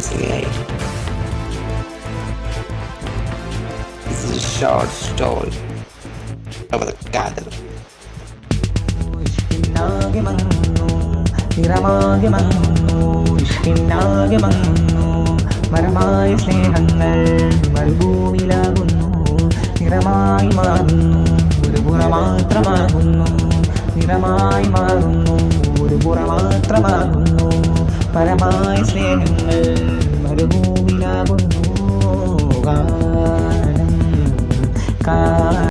Singh. This is a short story about the cattle. മരമായ സ്നേഹങ്ങൾ മരുഭൂമിയിലാകുന്നു, നിറമായി മാറുന്നു, ഒരു പുറ മാത്രമാകുന്നു, നിറമായി മാറുന്നു, ഒരു പുറ മാത്രമാകുന്നു. പരമായ സ്നേഹങ്ങൾ മരുഭൂമിയിലാകുന്നു. കാലം